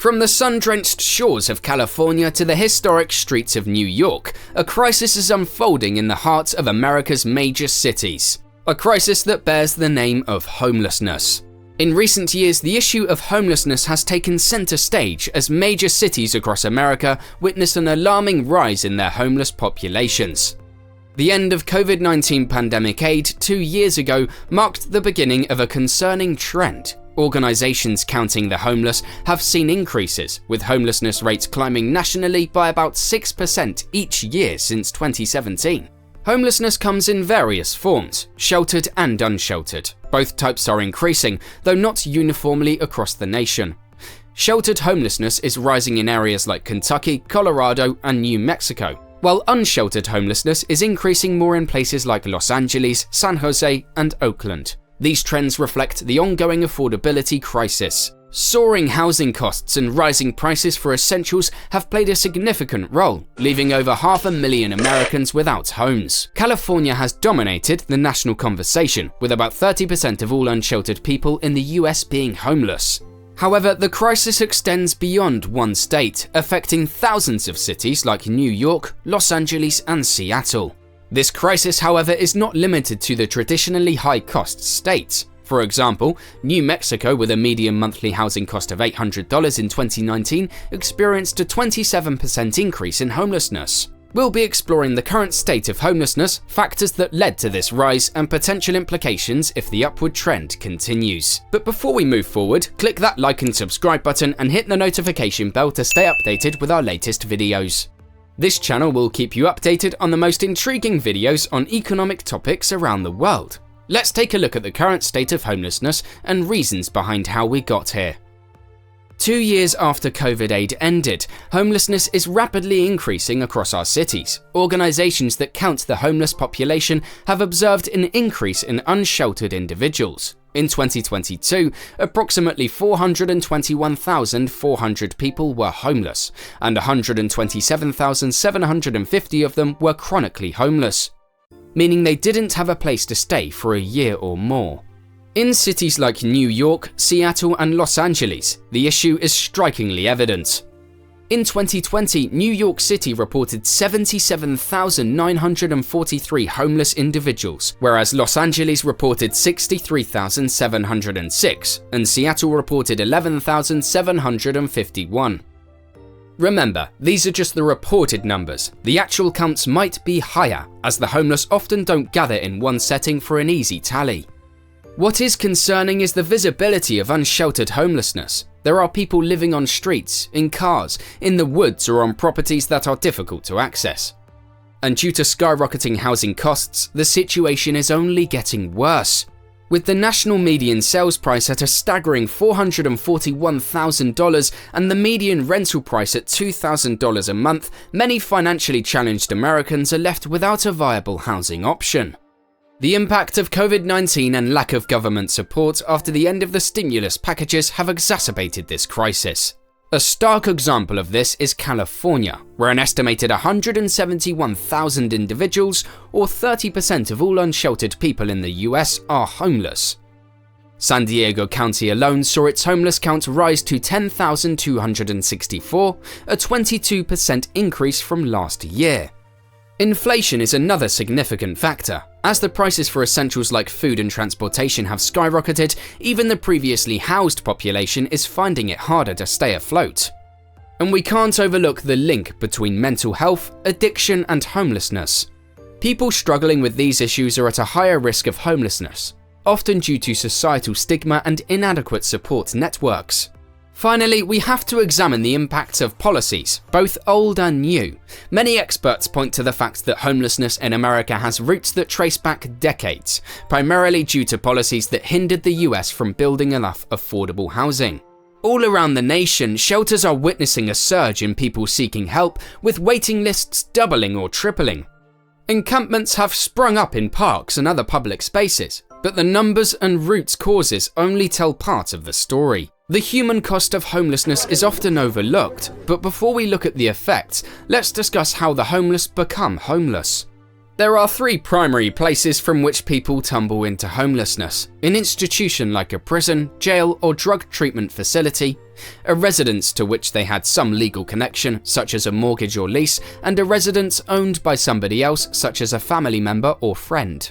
From the sun-drenched shores of California to the historic streets of New York, a crisis is unfolding in the heart of America's major cities. A crisis that bears the name of homelessness. In recent years, the issue of homelessness has taken center stage as major cities across America witness an alarming rise in their homeless populations. The end of COVID-19 pandemic aid 2 years ago marked the beginning of a concerning trend. Organizations counting the homeless have seen increases, with homelessness rates climbing nationally by about 6% each year since 2017. Homelessness comes in various forms, sheltered and unsheltered. Both types are increasing, though not uniformly across the nation. Sheltered homelessness is rising in areas like Kentucky, Colorado, and New Mexico, while unsheltered homelessness is increasing more in places like Los Angeles, San Jose, and Oakland. These trends reflect the ongoing affordability crisis. Soaring housing costs and rising prices for essentials have played a significant role, leaving over 500,000 Americans without homes. California has dominated the national conversation, with about 30% of all unsheltered people in the US being homeless. However, the crisis extends beyond one state, affecting thousands of cities like New York, Los Angeles, and Seattle. This crisis, however, is not limited to the traditionally high-cost states. For example, New Mexico, with a median monthly housing cost of $800 in 2019, experienced a 27% increase in homelessness. We'll be exploring the current state of homelessness, factors that led to this rise, and potential implications if the upward trend continues. But before we move forward, click that like and subscribe button and hit the notification bell to stay updated with our latest videos. This channel will keep you updated on the most intriguing videos on economic topics around the world. Let's take a look at the current state of homelessness and reasons behind how we got here. 2 years after COVID aid ended, homelessness is rapidly increasing across our cities. Organizations that count the homeless population have observed an increase in unsheltered individuals. In 2022, approximately 421,400 people were homeless, and 127,750 of them were chronically homeless, meaning they didn't have a place to stay for a year or more. In cities like New York, Seattle, and Los Angeles, the issue is strikingly evident. In 2020, New York City reported 77,943 homeless individuals, whereas Los Angeles reported 63,706, and Seattle reported 11,751. Remember, these are just the reported numbers. The actual counts might be higher, as the homeless often don't gather in one setting for an easy tally. What is concerning is the visibility of unsheltered homelessness. There are people living on streets, in cars, in the woods, or on properties that are difficult to access. And due to skyrocketing housing costs, the situation is only getting worse. With the national median sales price at a staggering $441,000 and the median rental price at $2,000 a month, many financially challenged Americans are left without a viable housing option. The impact of COVID-19 and lack of government support after the end of the stimulus packages have exacerbated this crisis. A stark example of this is California, where an estimated 171,000 individuals, or 30% of all unsheltered people in the US, are homeless. San Diego County alone saw its homeless count rise to 10,264, a 22% increase from last year. Inflation is another significant factor. As the prices for essentials like food and transportation have skyrocketed, even the previously housed population is finding it harder to stay afloat. And we can't overlook the link between mental health, addiction, and homelessness. People struggling with these issues are at a higher risk of homelessness, often due to societal stigma and inadequate support networks. Finally, we have to examine the impacts of policies, both old and new. Many experts point to the fact that homelessness in America has roots that trace back decades, primarily due to policies that hindered the US from building enough affordable housing. All around the nation, shelters are witnessing a surge in people seeking help, with waiting lists doubling or tripling. Encampments have sprung up in parks and other public spaces, but the numbers and root causes only tell part of the story. The human cost of homelessness is often overlooked, but before we look at the effects, let's discuss how the homeless become homeless. There are three primary places from which people tumble into homelessness: an institution like a prison, jail, or drug treatment facility, a residence to which they had some legal connection, such as a mortgage or lease, and a residence owned by somebody else, such as a family member or friend.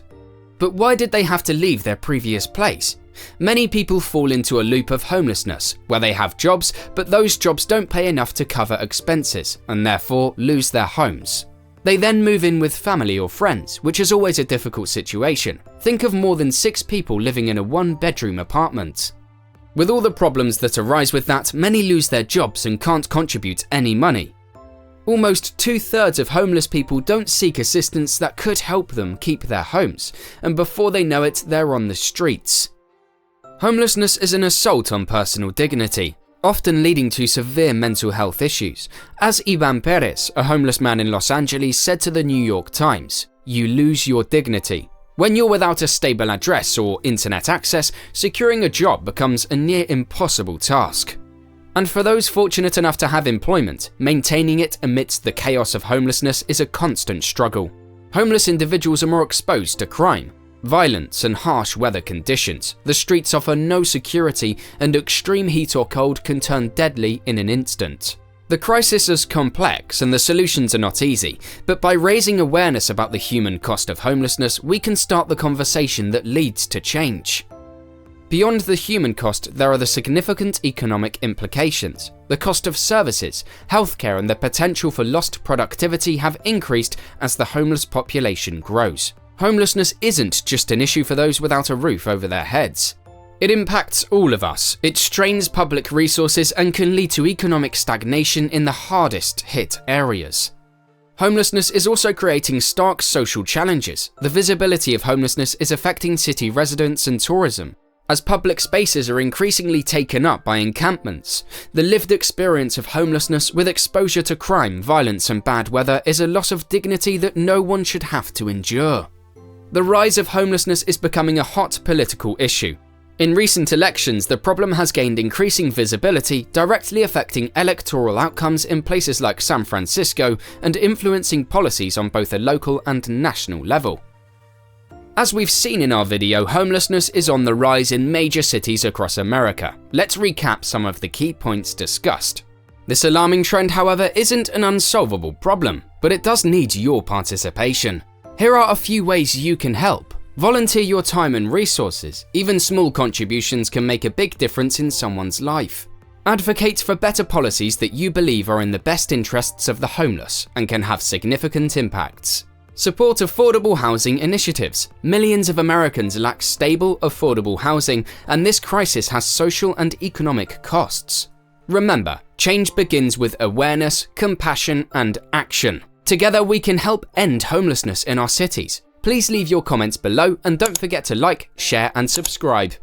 But why did they have to leave their previous place? Many people fall into a loop of homelessness, where they have jobs, but those jobs don't pay enough to cover expenses, and therefore lose their homes. They then move in with family or friends, which is always a difficult situation. Think of more than 6 people living in a 1-bedroom apartment. With all the problems that arise with that, many lose their jobs and can't contribute any money. Almost 2/3 of homeless people don't seek assistance that could help them keep their homes, and before they know it, they're on the streets. Homelessness is an assault on personal dignity, often leading to severe mental health issues. As Ivan Perez, a homeless man in Los Angeles, said to the New York Times, "You lose your dignity. When you're without a stable address or internet access, securing a job becomes a near impossible task." And for those fortunate enough to have employment, maintaining it amidst the chaos of homelessness is a constant struggle. Homeless individuals are more exposed to crime, violence, and harsh weather conditions. The streets offer no security, and extreme heat or cold can turn deadly in an instant. The crisis is complex and the solutions are not easy, but by raising awareness about the human cost of homelessness, we can start the conversation that leads to change. Beyond the human cost, there are the significant economic implications. The cost of services, healthcare, and the potential for lost productivity have increased as the homeless population grows. Homelessness isn't just an issue for those without a roof over their heads. It impacts all of us. It strains public resources and can lead to economic stagnation in the hardest hit areas. Homelessness is also creating stark social challenges. The visibility of homelessness is affecting city residents and tourism. As public spaces are increasingly taken up by encampments, the lived experience of homelessness with exposure to crime, violence, and bad weather is a loss of dignity that no one should have to endure. The rise of homelessness is becoming a hot political issue. In recent elections, the problem has gained increasing visibility, directly affecting electoral outcomes in places like San Francisco and influencing policies on both a local and national level. As we've seen in our video, homelessness is on the rise in major cities across America. Let's recap some of the key points discussed. This alarming trend, however, isn't an unsolvable problem, but it does need your participation. Here are a few ways you can help. Volunteer your time and resources. Even small contributions can make a big difference in someone's life. Advocate for better policies that you believe are in the best interests of the homeless and can have significant impacts. Support affordable housing initiatives. Millions of Americans lack stable, affordable housing, and this crisis has social and economic costs. Remember, change begins with awareness, compassion, and action. Together we can help end homelessness in our cities. Please leave your comments below and don't forget to like, share, and subscribe.